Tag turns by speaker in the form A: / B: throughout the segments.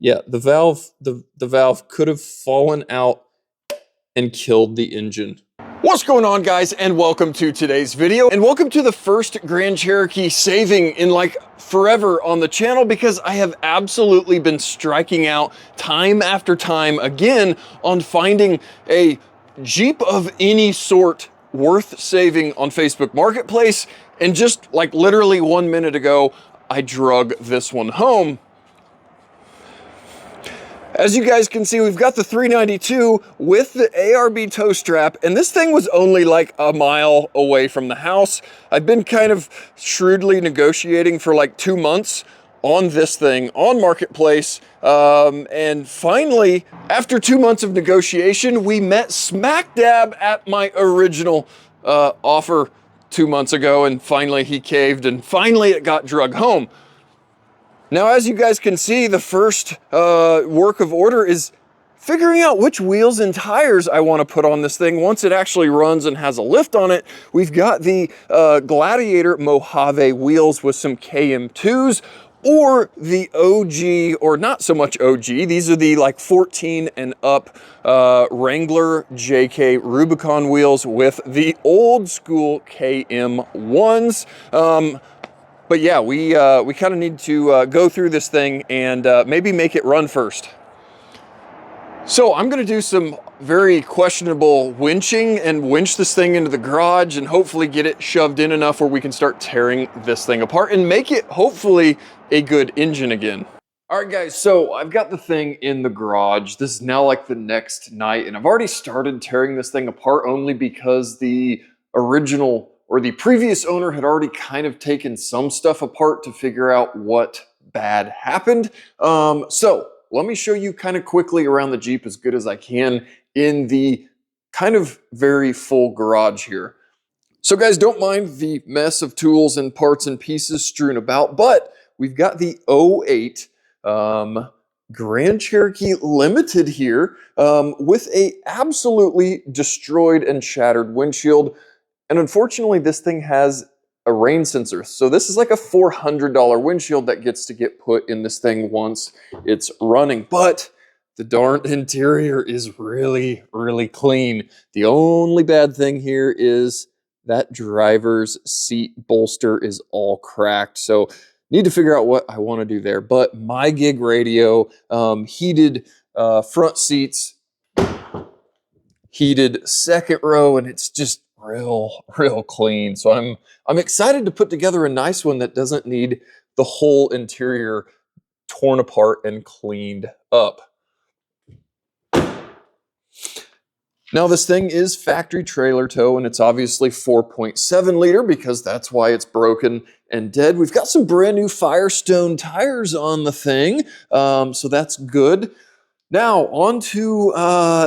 A: Yeah, the valve could have fallen out and killed the engine.
B: What's going on, guys, and welcome to today's video, and welcome to the first Grand Cherokee saving in like forever on the channel, because I have absolutely been striking out time after time again on finding a Jeep of any sort worth saving on Facebook Marketplace. And just like literally 1 minute ago, I drug this one home. As you guys can see, we've got the 392 with the ARB tow strap, and this thing was only like a mile away from the house. I've been kind of shrewdly negotiating for like 2 months on this thing on Marketplace. And finally, after 2 months of negotiation, we met smack dab at my original offer 2 months ago, and finally he caved, and finally it got drug home. Now, as you guys can see, the first work of order is figuring out which wheels and tires I want to put on this thing once it actually runs and has a lift on it. We've got the Gladiator Mojave wheels with some KM2s, or the OG, or not so much OG. These are the like 14 and up Wrangler JK Rubicon wheels with the old school KM1s. But yeah, we kind of need to go through this thing and maybe make it run first. So I'm gonna do some very questionable winching and winch this thing into the garage and hopefully get it shoved in enough where we can start tearing this thing apart and make it hopefully a good engine again. All right, guys, so I've got the thing in the garage. This is now like the next night, and I've already started tearing this thing apart only because the original, or the previous owner, had already kind of taken some stuff apart to figure out what bad happened. So let me show you kind of quickly around the Jeep as good as I can in the kind of very full garage here. So guys, don't mind the mess of tools and parts and pieces strewn about, but we've got the 08 Grand Cherokee Limited here with a absolutely destroyed and shattered windshield. And unfortunately, this thing has a rain sensor. So this is like a $400 windshield that gets to get put in this thing once it's running. But the darn interior is really, really clean. The only bad thing here is that driver's seat bolster is all cracked. So need to figure out what I want to do there. But my gig radio, heated front seats, heated second row, and it's just real clean. So I'm excited to put together a nice one that doesn't need the whole interior torn apart and cleaned up. Now, this thing is factory trailer tow, and it's obviously 4.7 liter because that's why it's broken and dead. We've got some brand new Firestone tires on the thing, so that's good. Now, on to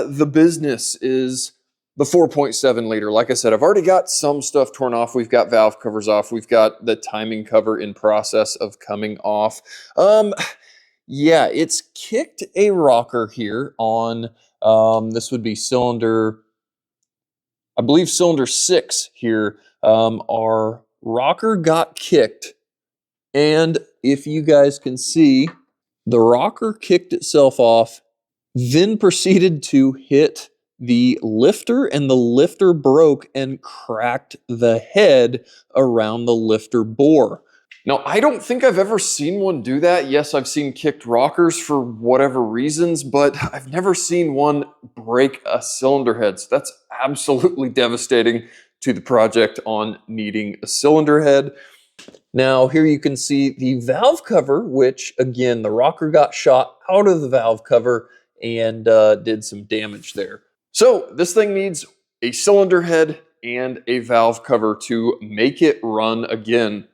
B: the business is the 4.7 liter. Like I said, I've already got some stuff torn off. We've got valve covers off. We've got the timing cover in process of coming off. Yeah, it's kicked a rocker here on, this would be cylinder, I believe cylinder 6 here. Our rocker got kicked, and if you guys can see, the rocker kicked itself off, then proceeded to hit the lifter, and the lifter broke and cracked the head around the lifter bore. Now, I don't think I've ever seen one do that. Yes, I've seen kicked rockers for whatever reasons, but I've never seen one break a cylinder head. So that's absolutely devastating to the project on needing a cylinder head. Now, here you can see the valve cover, which again, the rocker got shot out of the valve cover and did some damage there. So this thing needs a cylinder head and a valve cover to make it run again.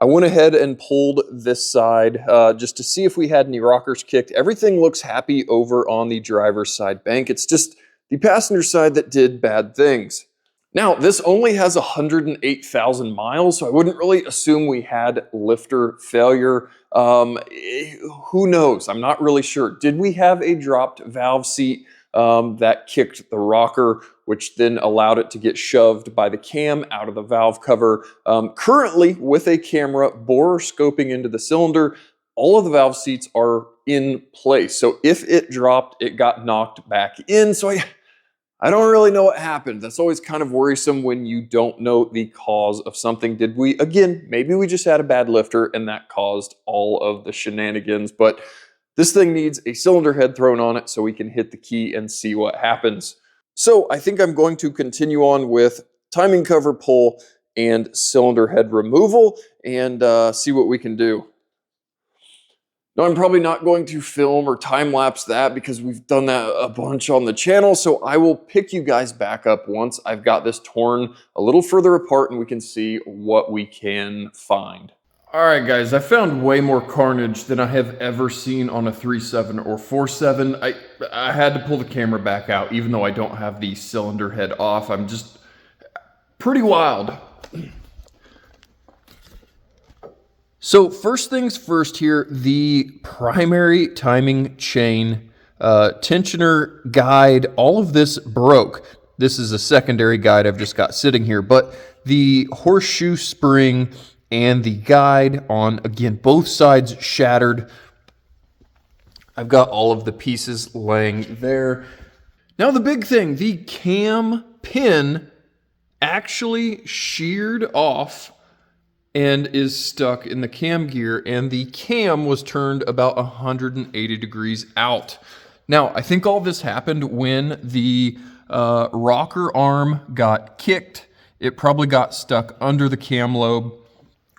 B: I went ahead and pulled this side just to see if we had any rockers kicked. Everything looks happy over on the driver's side bank. It's just the passenger side that did bad things. Now, this only has 108,000 miles, so I wouldn't really assume we had lifter failure. Who knows? I'm not really sure. Did we have a dropped valve seat that kicked the rocker, which then allowed it to get shoved by the cam out of the valve cover? Currently, with a camera borer scoping into the cylinder, all of the valve seats are
A: in place. So if it dropped, it got knocked back in. So I don't really know what happened. That's always kind of worrisome when you don't know the cause of something. Did we, again, maybe we just had a bad lifter and that caused all of the shenanigans, but this thing needs a cylinder head thrown on it so we can hit the key and see what happens. So I think I'm going to continue on with timing cover pull and cylinder head removal and see what we can do. Now, I'm probably not going to film or time lapse that because we've done that a bunch on the channel. So I will pick you guys back up once I've got this torn a little further apart and we can see what we can find. All right, guys, I found way more carnage than I have ever seen on a 3.7 or 4.7. I had to pull the camera back out, even though I don't have the cylinder head off. I'm just pretty wild. So first things first here, the primary timing chain, tensioner guide, all of this broke. This is a secondary guide I've just got sitting here, but the horseshoe spring and the guide on, again, both sides shattered. I've got all of the pieces laying there. Now the big thing, the cam pin actually sheared off and is stuck in the cam gear, and the cam was turned about 180 degrees out. Now, I think all this happened when the rocker arm got kicked. It probably got stuck under the cam lobe.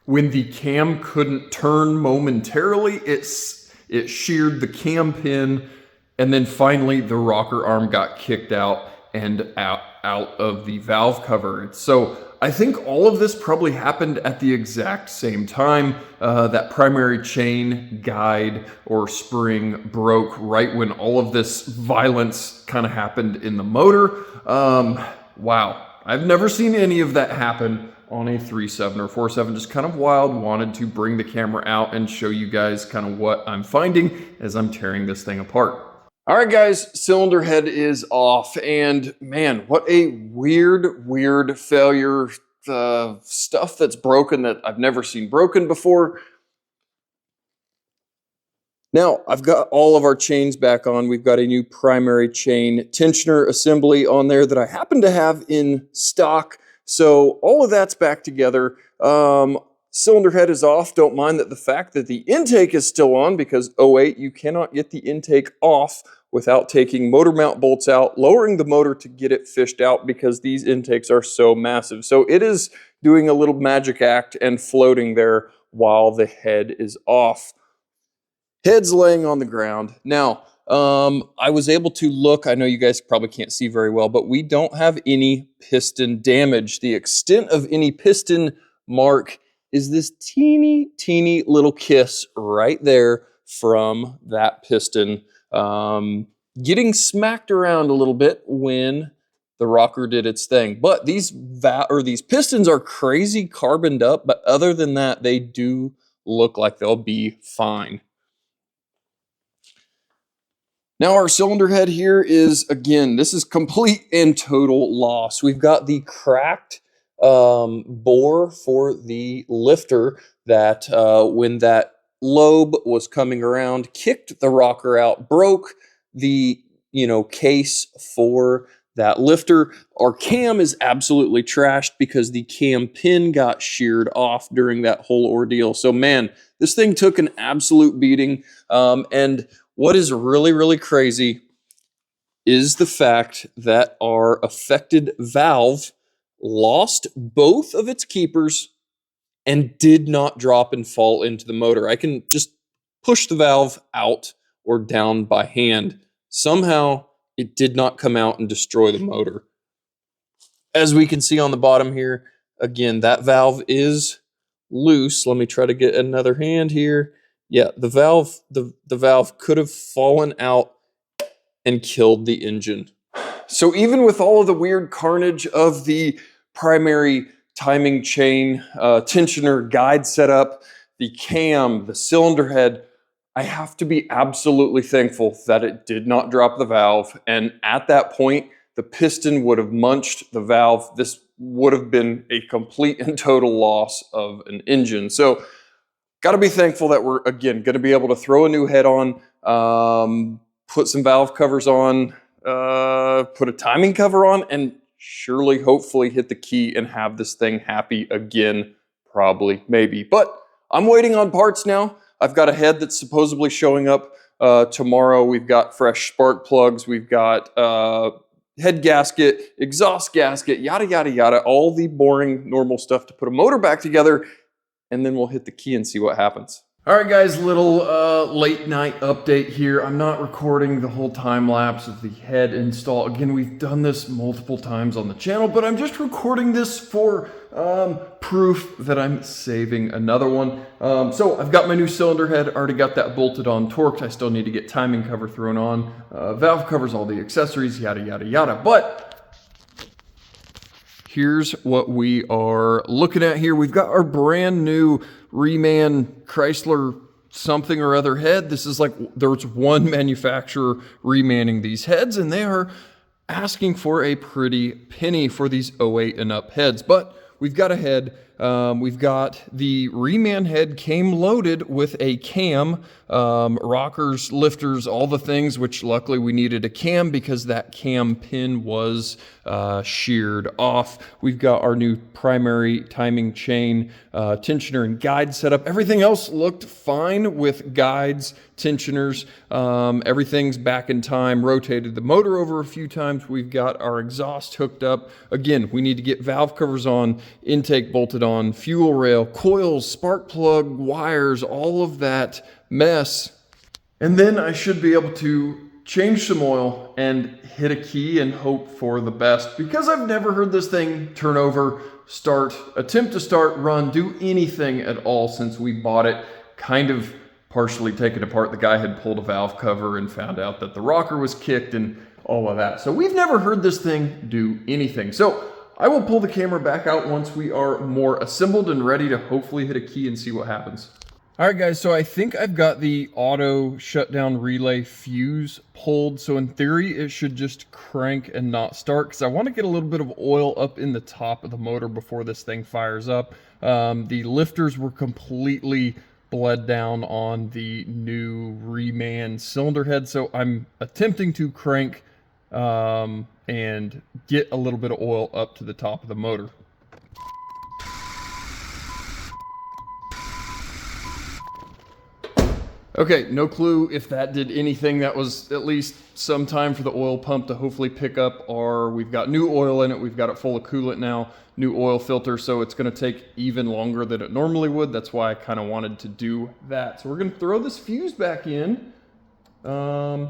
A: When the cam couldn't turn momentarily, it sheared the cam pin, and then finally the rocker arm got kicked out and out of the valve cover. So I think all of this probably happened at the exact same time. That primary chain guide or spring broke right when all of this violence kind of happened in the motor. Wow, I've never seen any of that happen on a 3.7 or 4.7. Just kind of wild. Wanted to bring the camera out and show you guys kind of what I'm finding as I'm tearing this thing apart. All right, guys, cylinder head is off, and man, what a weird failure. Stuff that's broken that I've never seen broken before. Now, I've got all of our chains back on. We've got a new primary chain tensioner assembly on there that I happen to have in stock. So all of that's back together. Cylinder head is off. Don't mind that the fact that the intake is still on, because, oh wait, you cannot get the intake off without taking motor mount bolts out, lowering the motor to get it fished out, because these intakes are so massive. So it is doing a little magic act and floating there while the head is off. Head's laying on the ground. Now, I was able to look, I know you guys probably can't see very well, but we don't have any piston damage. The extent of any piston mark is this teeny little kiss right there from that piston getting smacked around a little bit when the rocker did its thing. But these pistons are crazy carboned up, but other than that, they do look like they'll be fine. Now our cylinder head here is, again, this is complete and total loss. We've got the cracked bore for the lifter that when that lobe was coming around, kicked the rocker out, broke the case for that lifter. Our cam is absolutely trashed because the cam pin got sheared off during that whole ordeal. So man, this thing took an absolute beating. And what is really crazy is the fact that our affected valve lost both of its keepers and did not drop and fall into the motor. I can just push the valve out or down by hand. Somehow it did not come out and destroy the motor. As we can see on the bottom here, again, that valve is loose. Let me try to get another hand here. Yeah, the valve could have fallen out and killed the engine. So even with all of the weird carnage of the primary timing chain, tensioner guide setup, the cam, the cylinder head, I have to be absolutely thankful that it did not drop the valve. And at that point, the piston would have munched the valve. This would have been a complete and total loss of an engine. So got to be thankful that we're, again, going to be able to throw a new head on.
B: put some valve covers on, put a timing cover on, and surely, hopefully hit the key and have this thing happy again. Probably, maybe. But I'm waiting on parts now. I've got a head that's supposedly showing up tomorrow. We've got fresh spark plugs. We've got head gasket, exhaust gasket, yada, yada, yada. All the boring, normal stuff to put a motor back together. And then we'll hit the key and see what happens. All right, guys, little late night update here. I'm not recording the whole time lapse of the head install. Again, we've done this multiple times on the channel, but I'm just recording this for proof that I'm saving another one. So I've got my new cylinder head, already got that bolted on, torqued. I still need to get timing cover thrown on, valve covers, all the accessories, yada, yada, yada. But here's what we are looking at here. We've got our brand new Reman Chrysler something or other head. This is like, there's one manufacturer remanning these heads, and they are asking for a pretty penny for these 08 and up heads. But we've got a head. We've got the reman head came loaded with a cam, rockers, lifters, all the things, which luckily we needed a cam because that cam pin was sheared off. We've got our new primary timing chain, tensioner and guide setup. Everything else looked fine with guides, tensioners. Everything's back in time, rotated the motor over a few times. We've got our exhaust hooked up. Again, we need to get valve covers on, intake bolted on, fuel rail, coils, spark plug, wires, all of that mess. And then I should be able to change some oil and hit a key and hope for the best, because I've never heard this thing turn over, start, attempt to start, run, do anything at all since we bought it. Kind of partially taken apart. The guy had pulled a valve cover and found out that the rocker was kicked and all of that. So we've never heard this thing do anything. So I will pull the camera back out once we are more assembled and ready to hopefully hit a key and see what happens. All right, guys, so I think I've got the auto shutdown relay fuse pulled. So in theory, it should just crank and not start, because I want to get a little bit of oil up in the top of the motor before this thing fires up. The lifters were completely bled down on the new Reman cylinder head. So I'm attempting to crank and get a little bit of oil up to the top of the motor. Okay, no clue if that did anything. That was at least some time for the oil pump to hopefully pick up we've got new oil in it. We've got it full of coolant now, new oil filter. So it's gonna take even longer than it normally would. That's why I kind of wanted to do that. So we're gonna throw this fuse back in and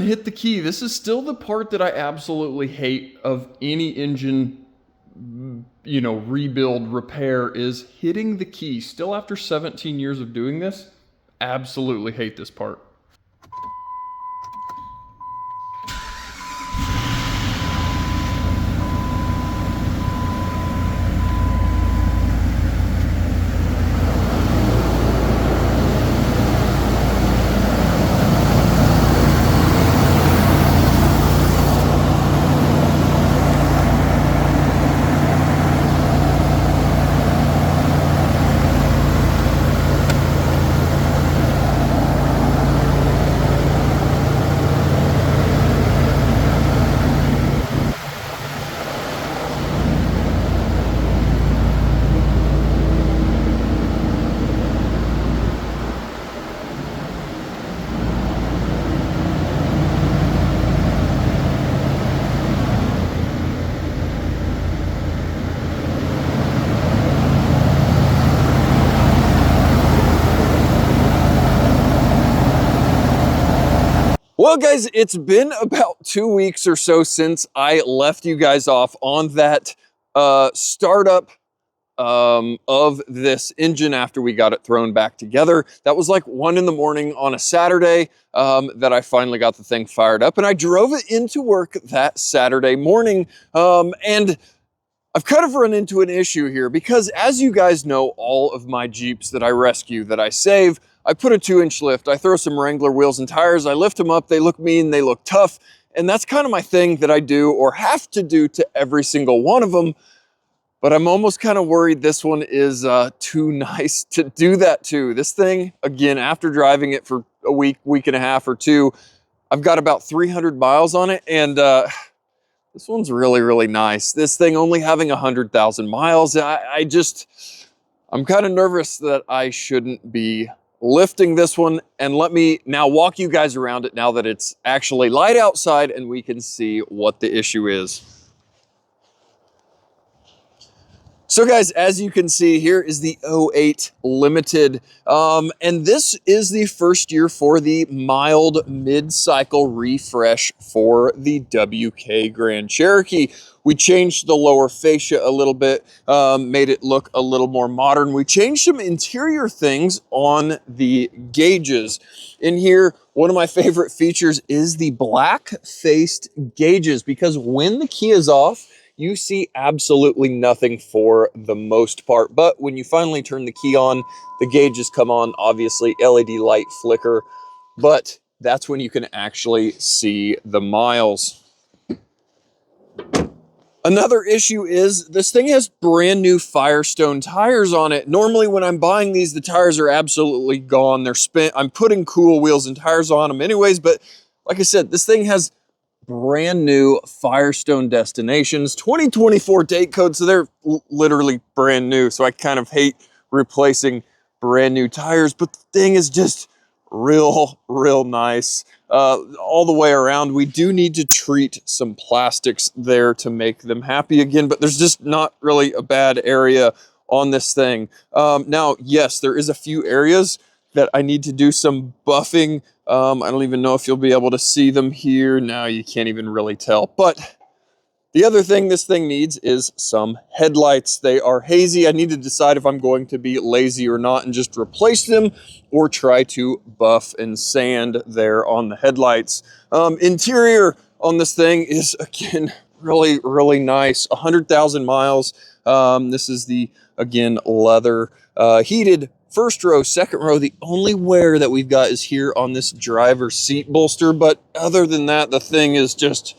B: hit the key. This is still the part that I absolutely hate of any engine, you know, rebuild, repair, is hitting the key. Still after 17 years of doing this, absolutely hate this part. Well, guys, it's been about 2 weeks or so since I left you guys off on that startup of this engine after we got it thrown back together. That was like 1 in the morning on a Saturday that I finally got the thing fired up, and I drove it into work that Saturday morning. And I've kind of run into an issue here because, as you guys know, all of my Jeeps that I rescue, that I save, I put a 2-inch lift, I throw some Wrangler wheels and tires, I lift them up, they look mean, they look tough, and that's kind of my thing that I do or have to do to every single one of them. but I'm almost kind of worried this one is too nice to do that to. This thing, again, after driving it for a week, week and a half or two, I've got about 300 miles on it, and this one's really, really nice. This thing only having 100,000 miles, I'm kind of nervous that I shouldn't be lifting this one. And let me now walk you guys around it now that it's actually light outside and we can see what the issue is. So guys, as you can see, here is the 08 Limited. And this is the first year for the mild mid-cycle refresh for the WK Grand Cherokee. We changed the lower fascia a little bit, made it look a little more modern. We changed some interior things on the gauges. In here, one of my favorite features is the black-faced gauges, because when the key is off, you see absolutely nothing for the most part. But when you finally turn the key on, the gauges come on, obviously LED light flicker, but that's when you can actually see the miles. Another issue is this thing has brand new Firestone tires on it. Normally when I'm buying these, the tires are absolutely gone. They're spent. I'm putting cool wheels and tires on them anyways, but like I said, this thing has brand new Firestone Destinations, 2024 date code, so they're literally brand new. So I kind of hate replacing brand new tires, but the thing is just real nice all the way around. We do need to treat some plastics there to make them happy again, but there's just not really a bad area on this thing. Now, yes, there is a few areas that I need to do some buffing. I don't even know if you'll be able to see them here. Now you can't even really tell. But the other thing this thing needs is some headlights. They are hazy. I need to decide if I'm going to be lazy or not and just replace them, or try to buff and sand there on the headlights. Interior on this thing is, again, really nice. 100,000 miles. This is the, again, leather heated first row, second row. The only wear that we've got is here on this driver's seat bolster, but other than that, the thing is just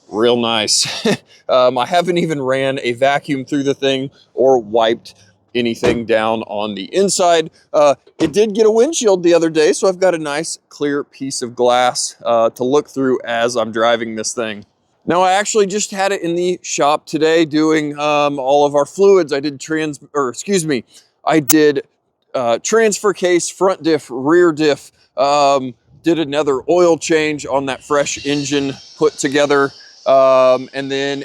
B: real nice. I haven't even ran a vacuum through the thing or wiped anything down on the inside. It did get a windshield the other day, so I've got a nice clear piece of glass to look through as I'm driving this thing. Now, I actually just had it in the shop today doing all of our fluids. I did transfer case, front diff, rear diff, did another oil change on that fresh engine put together, and then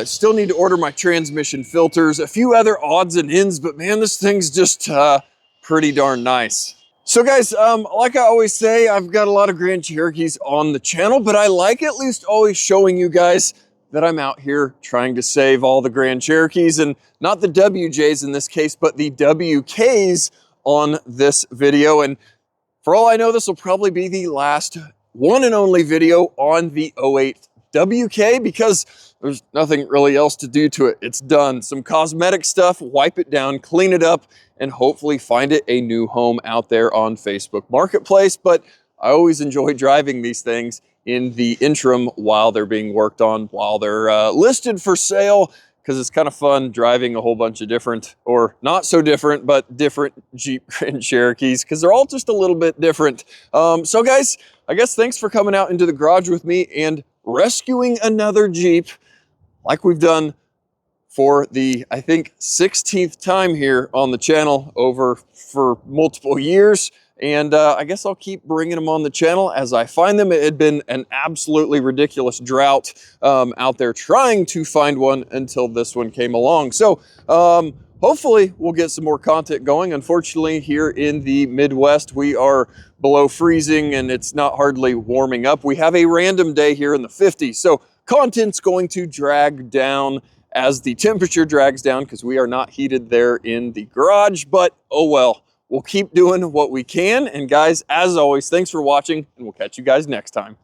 B: still need to order my transmission filters, a few other odds and ends, but man, this thing's just pretty darn nice. So guys, like I always say, I've got a lot of Grand Cherokees on the channel, but I like at least always showing you guys that I'm out here trying to save all the Grand Cherokees, and not the WJs in this case, but the WKs on this video. And for all I know, this will probably be the last one and only video on the 08 WK, because there's nothing really else to do to it. It's done. Some cosmetic stuff, wipe it down, clean it up, and hopefully find it a new home out there on Facebook Marketplace. But I always enjoy driving these things in the interim while they're being worked on, while they're listed for sale, because it's kind of fun driving a whole bunch of different, or not so different, but different Jeep Grand Cherokees, because they're all just a little bit different. So guys, I guess thanks for coming out into the garage with me and rescuing another Jeep, like we've done for the, I think, 16th time here on the channel for multiple years. And I guess I'll keep bringing them on the channel as I find them. It had been an absolutely ridiculous drought out there trying to find one until this one came along. So hopefully we'll get some more content going. Unfortunately, here in the Midwest, we are below freezing and it's not hardly warming up. We have a random day here in the 50s. So content's going to drag down as the temperature drags down, because we are not heated there in the garage, but oh well. We'll keep doing what we can. And guys, as always, thanks for watching, and we'll catch you guys next time.